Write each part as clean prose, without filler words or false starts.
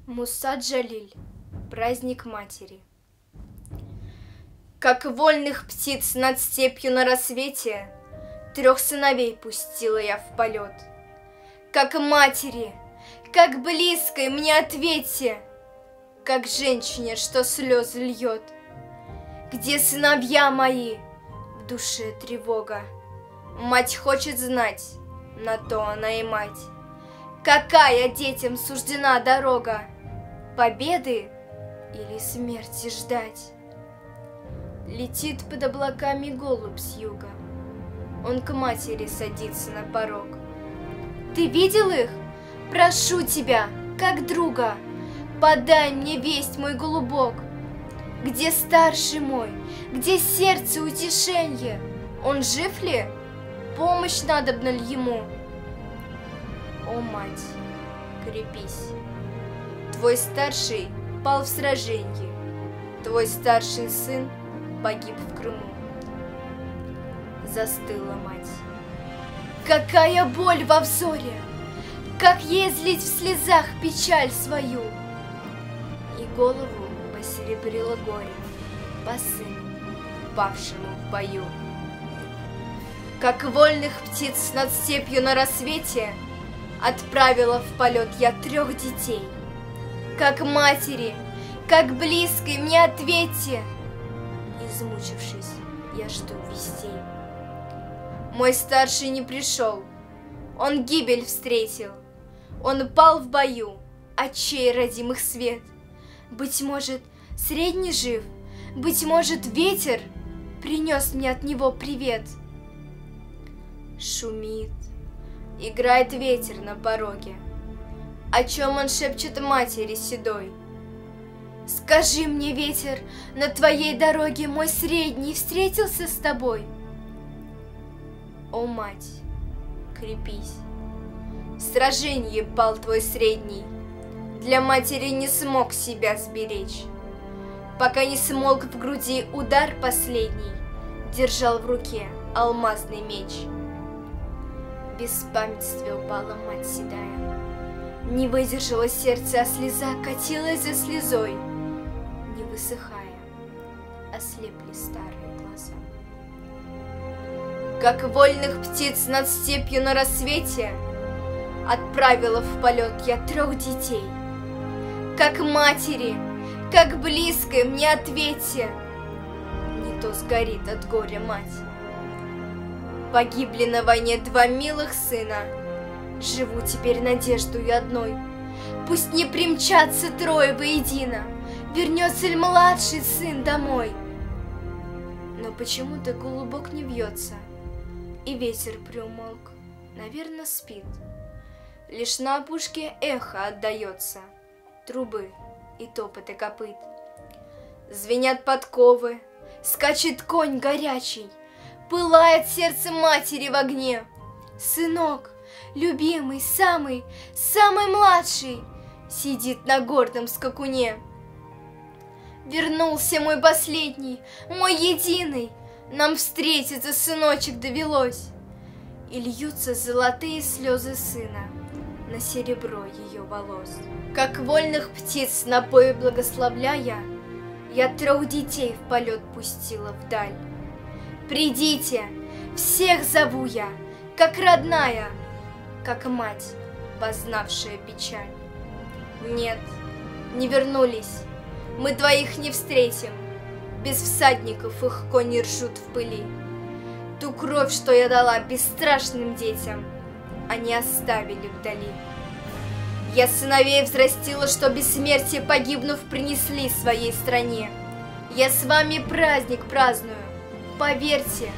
Муса Джалиль. Праздник матери. Как вольных птиц над степью на рассвете 3 сыновей пустила я в полет. Как матери, как близкой мне ответьте, как женщине, что слезы льет. Где сыновья мои? В душе тревога. Мать хочет знать, на то она и мать. Какая детям суждена дорога? Победы или смерти ждать? Летит под облаками голубь с юга. Он к матери садится на порог. Ты видел их? Прошу тебя, как друга, подай мне весть, мой голубок. Где старший мой? Где сердце утешенье? Он жив ли? Помощь надобна ли ему? О, мать, крепись. Твой старший пал в сражении. Твой старший сын погиб в Крыму. Застыла мать. Какая боль во взоре! Как ей злить в слезах печаль свою! И голову посеребрило горе по сыну, павшему в бою. Как вольных птиц над степью на рассвете отправила в полет я 3 детей. Как матери, как близкой мне ответьте. Измучившись, я жду вестей. Мой старший не пришел, он гибель встретил. Он пал в бою, очей родимых свет. Быть может, средний жив, быть может, ветер принес мне от него привет. Шумит, играет ветер на пороге. О чем он шепчет матери седой? Скажи мне, ветер, на твоей дороге мой средний встретился с тобой? О, мать, крепись, в сражении пал твой средний, для матери не смог себя сберечь. Пока не смолк в груди удар последний, держал в руке алмазный меч. В беспамятстве упала мать седая, не выдержало сердце, а слеза катилась за слезой. Не высыхая, ослепли старые глаза. Как вольных птиц над степью на рассвете отправила в полет я 3 детей. Как матери, как близкой мне ответьте, не то сгорит от горя мать. Погибли на войне 2 милых сына, живу теперь надеждой одной. Пусть не примчатся 3 воедино, вернется ли младший сын домой. Но почему-то голубок не вьется, и ветер приумолк, наверно, спит. Лишь на опушке эхо отдается, трубы и топоты копыт. Звенят подковы, скачет конь горячий, пылает сердце матери в огне. Сынок, любимый, самый младший, сидит на гордом скакуне. Вернулся мой последний, мой единый, нам встретиться, сыночек, довелось. И льются золотые слезы сына на серебро ее волос. Как вольных птиц на бой благословляя, я 3 детей в полет пустила вдаль. Придите, всех зову я, как родная, как мать, познавшая печаль. Нет, не вернулись, мы 2 не встретим, без всадников их кони ржут в пыли. Ту кровь, что я дала бесстрашным детям, они оставили вдали. Я сыновей взрастила, что бессмертие погибнув принесли своей стране. Я с вами праздник праздную, поверьте,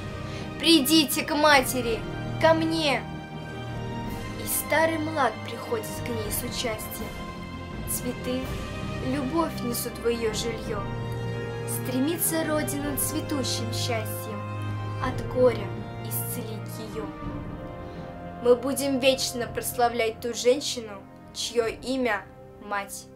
придите к матери, ко мне. И старый млад приходит к ней с участием. Цветы, любовь несут в ее жилье. Стремится Родина цветущим счастьем от горя исцелить ее. Мы будем вечно прославлять ту женщину, чье имя — мать.